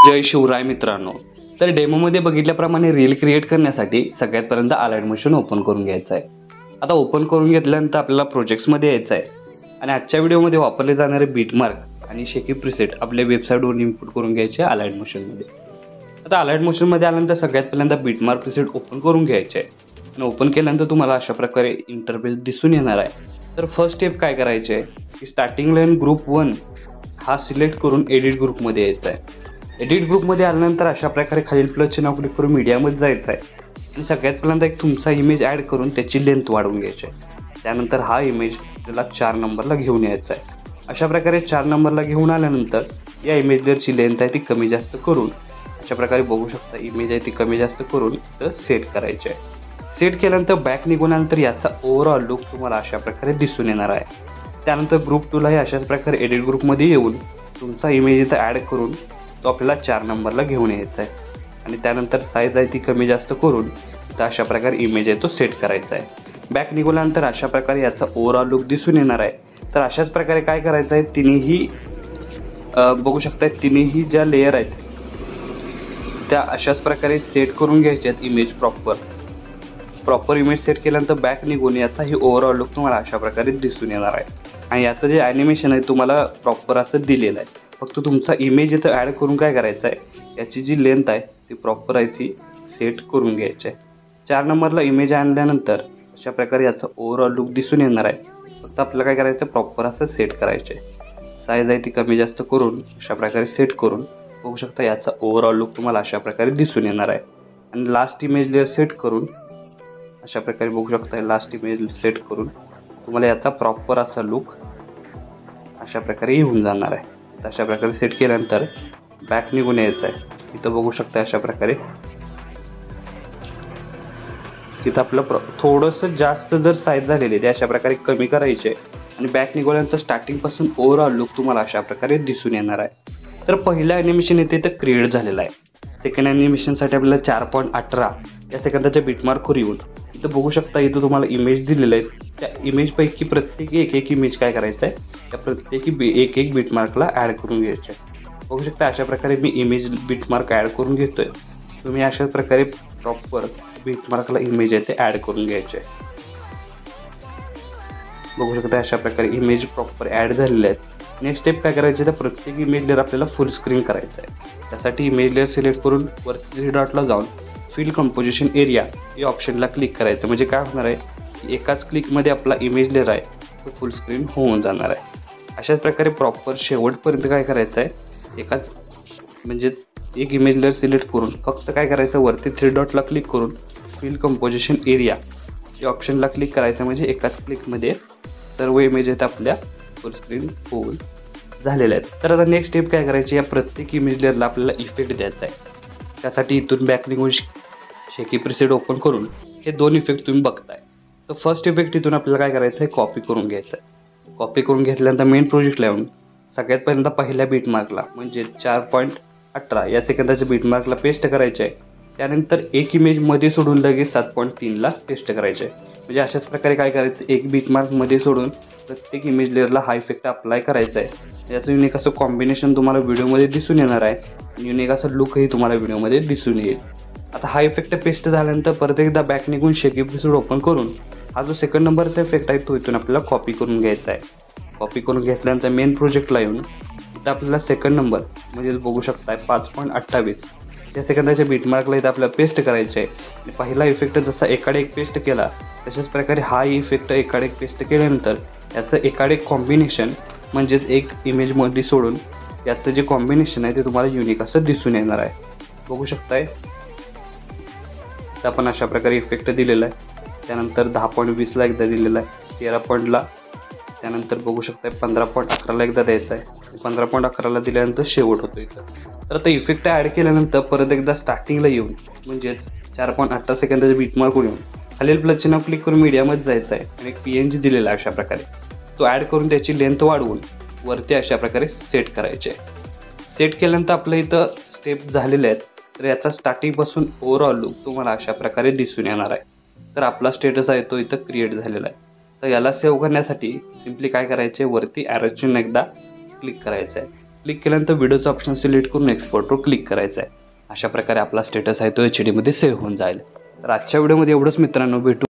जय शिवराय मित्रांनो. तर डेमोमध्ये बघितल्याप्रमाणे रील क्रिएट करण्यासाठी सगळ्यात पहिल्यांदा अलाइट मोशन ओपन करून घ्यायचं आहे. आता ओपन करून घेतल्यानंतर आपल्याला प्रोजेक्ट्समध्ये यायचं आहे आणि आजच्या व्हिडिओमध्ये वापरले जाणारे बीटमार्क आणि शेकी प्रीसेट आपल्या वेबसाईटवरून इम्पोर्ट करून घ्यायचे अलाइट मोशनमध्ये. आता अलाइट मोशनमध्ये आल्यानंतर सगळ्यात पहिल्यांदा बीटमार्क प्रीसेट ओपन करून घ्यायचे आहे आणि ओपन केल्यानंतर तुम्हाला अशा प्रकारे इंटरफेस दिसून येणार आहे. तर फर्स्ट स्टेप काय करायचे आहे की स्टार्टिंग लाईन ग्रुप 1 हा सिलेक्ट करून एडिट ग्रुपमध्ये यायचा आहे. एडिट ग्रुपमध्ये आल्यानंतर अशा प्रकारे खालील प्लसचे नाव क्लिक करून मीडियामध्ये जायचं आहे आणि सगळ्यात पहिल्यांदा एक तुमचा इमेज ॲड करून त्याची लेंथ वाढवून घ्यायची आहे. त्यानंतर हा इमेज त्याला 4 नंबरला घेऊन यायचा आहे. अशा प्रकारे 4 नंबरला घेऊन आल्यानंतर या इमेजची लेंथ आहे ती कमी जास्त करून अशा प्रकारे बघू शकता इमेज आहे ती कमी जास्त करून तर सेट करायची आहे. सेट केल्यानंतर बॅक निघूनंतर याचा ओव्हरऑल लुक तुम्हाला अशा प्रकारे दिसून येणार आहे. त्यानंतर ग्रुप 2लाही अशाच प्रकारे एडिट ग्रुपमध्ये येऊन तुमचा इमेज इथं ॲड करून तो आपल्याला 4 नंबरला घेऊन यायचा आहे आणि त्यानंतर साईज आहे ती कमी जास्त करून तर अशा प्रकारे इमेज आहे तो सेट करायचा आहे. बॅक निघाल्यानंतर अशा प्रकारे याचा ओव्हरऑल लुक दिसून येणार आहे. तर अशाच प्रकारे काय करायचं आहे तिन्ही बघू शकता तिन्ही ज्या लेअर आहेत त्या अशाच प्रकारे सेट करून घ्यायच्या आहेत. इमेज प्रॉपर इमेज सेट केल्यानंतर बॅक निघून याचाही ओव्हरऑल लुक तुम्हाला अशा प्रकारे दिसून येणार आहे आणि याचं जे ॲनिमेशन आहे तुम्हाला प्रॉपर असं दिलेलं आहे. फक्त तुमचा इमेज इथं ॲड करून काय करायचं आहे याची जी लेंथ आहे ती प्रॉपर आहे ती सेट करून घ्यायची आहे. 4 नंबरला इमेज आणल्यानंतर अशा प्रकारे याचा ओव्हरऑल लुक दिसून येणार आहे. फक्त आपल्याला काय करायचं प्रॉपर असं सेट करायचं आहे. साईज आहे ती कमी जास्त करून अशा प्रकारे सेट करून बघू शकता याचा ओव्हरऑल लुक तुम्हाला अशा प्रकारे दिसून येणार आहे. आणि लास्ट इमेज लेअर सेट करून अशा प्रकारे बघू शकता लास्ट इमेज सेट करून तुम्हाला याचा प्रॉपर असा लुक अशा प्रकारे येऊन जाणार आहे. अशा प्रकारे सेट केल्यानंतर बॅक निघून यायचं आहे. इथं बघू शकता अशा प्रकारे तिथं आपलं थोडंसं जास्त जर साईज झालेली ते अशा प्रकारे कमी करायचे आणि बॅक निघाल्यानंतर स्टार्टिंगपासून ओव्हरऑल लुक तुम्हाला अशा प्रकारे दिसून येणार आहे. तर पहिलं ॲनिमेशन इथे तर क्रिएट झालेलं आहे. सेकंड ॲनिमेशनसाठी आपल्याला 4.18 या सेकंदाच्या बीटमार्कवर येऊन इथं बघू शकता इथं तुम्हाला इमेज दिलेले आहेत. त्या इमेजपैकी प्रत्येकी एक इमेज काय करायचं आहे त्या प्रत्येकी एक बीटमार्कला ॲड करून घ्यायचं आहे. बघू शकता अशा प्रकारे मी इमेज बीटमार्क ॲड करून घेतो आहे. तुम्ही अशाच प्रकारे प्रॉपर बीटमार्कला इमेज आहे ते ॲड करून घ्यायचे आहे. बघू शकता अशा प्रकारे इमेज प्रॉपर ॲड झालेले आहेत. नेक्स्ट स्टेप काय करायचे तर प्रत्येक इमेज लेअर आपल्याला फुल स्क्रीन करायचं आहे. त्यासाठी इमेज लेअर सिलेक्ट करून वरती 3 डॉटला जाऊन फिल कंपोजिशन एरिया या ऑप्शनला क्लिक करायचं. म्हणजे काय होणार आहे एकाच क्लिकमध्ये आपला इमेज लेअर आहे तो फुल स्क्रीन होऊन जाणार आहे. अशाच प्रकारे प्रॉपर शेवटपर्यंत काय करायचं आहे एकाच म्हणजे एक इमेज लेअर सिलेक्ट करून फक्त काय करायचं वरती 3 डॉटला क्लिक करून फिल कंपोजिशन एरिया या ऑप्शनला क्लिक करायचं. म्हणजे एकाच क्लिकमध्ये सर्व इमेज आहेत आपल्या फुल स्क्रीन होऊन झालेल्या आहेत. तर आता नेक्स्ट स्टेप काय करायची या प्रत्येक इमेज लेअरला आपल्याला इफेक्ट द्यायचा आहे. त्यासाठी इथून बॅक निघून शेकी प्रीसेट ओपन करून हे 2 इफेक्ट तुम्ही बघताय. तर फर्स्ट इफेक्ट इथून आपल्याला काय करायचं आहे कॉपी करून घ्यायचं आहे. कॉपी करून घेतल्यानंतर मेन प्रोजेक्टला येऊन सगळ्यात पहिल्यांदा पहिल्या बीटमार्कला म्हणजे 4.18 या सेकंदाच्या बीटमार्कला पेस्ट करायचं आहे. त्यानंतर एक इमेज मध्ये सोडून लगेच 7.3ला पेस्ट करायचं आहे. म्हणजे अशाच प्रकारे काय करायचं एक बीटमार्कमध्ये सोडून प्रत्येक इमेज लेअरला हा इफेक्ट अप्लाय करायचा आहे. याचं युनिक असं कॉम्बिनेशन तुम्हाला व्हिडिओमध्ये दिसून येणार आहे आणि युनिक असं लुकही तुम्हाला व्हिडिओमध्ये दिसून येईल. आता हा इफेक्ट पेस्ट झाल्यानंतर परत एकदा बॅक निघून शेकी प्रीसेट ओपन करून हा जो सेकंड नंबरचा इफेक्ट आहे तो इथून आपल्याला कॉपी करून घ्यायचा आहे. कॉपी करून घेतल्यानंतर मेन प्रोजेक्टला येऊन इथं आपल्याला सेकंड नंबर म्हणजे बघू शकताय 5.28 या सेकंदाच्या बीटमार्कला इथं आपल्याला पेस्ट करायचं आहे. पहिला इफेक्ट जसा एकाडे एक पेस्ट केला तशाच प्रकारे हा इफेक्ट एकाडे एक पेस्ट केल्यानंतर याचं एकाडे एक कॉम्बिनेशन म्हणजेच एक इमेजमध्ये सोडून याचं जे कॉम्बिनेशन आहे ते तुम्हाला युनिक असं दिसून येणार आहे. बघू शकताय आपण अशा प्रकारे इफेक्ट दिलेला आहे. त्यानंतर 10.20ला एकदा दिलेला आहे. 13 त्यानंतर बघू शकताय 15.11ला एकदा द्यायचा आहे. 15.11ला दिल्यानंतर शेवट होतो इथं. तर आता इफेक्ट ॲड केल्यानंतर परत एकदा स्टार्टिंगला येऊन म्हणजेच 4.8 सेकंदाच्या बीटमार्कवर येऊन खालील प्लसचे नाव क्लिक करून मीडियामध्ये जायचं आहे आणि एक PNG दिलेला आहे अशा प्रकारे तो ॲड करून त्याची लेंथ वाढवून वरती अशा प्रकारे सेट करायचे आहे. सेट केल्यानंतर आपल्या इथं स्टेप झालेले आहेत. तर याचा स्टार्टिंगपासून ओव्हरऑल लुक तुम्हाला अशा प्रकारे दिसून येणार आहे. तर आपला स्टेटस आहे तो इथं क्रिएट झालेला आहे. तर याला सेव्ह करण्यासाठी सिम्पली काय करायचे वरती ॲरो चिन्ह एकदा क्लिक करायचं आहे क्लिक केल्यानंतर व्हिडिओचं ऑप्शन सिलेक्ट करून एक्सपोर्टवर क्लिक करायचं आहे. अशा प्रकारे आपला स्टेटस आहे तो HD मध्ये सेव्ह होऊन जाईल. तर आजच्या व्हिडिओमध्ये एवढंच मित्रांनो, भेटू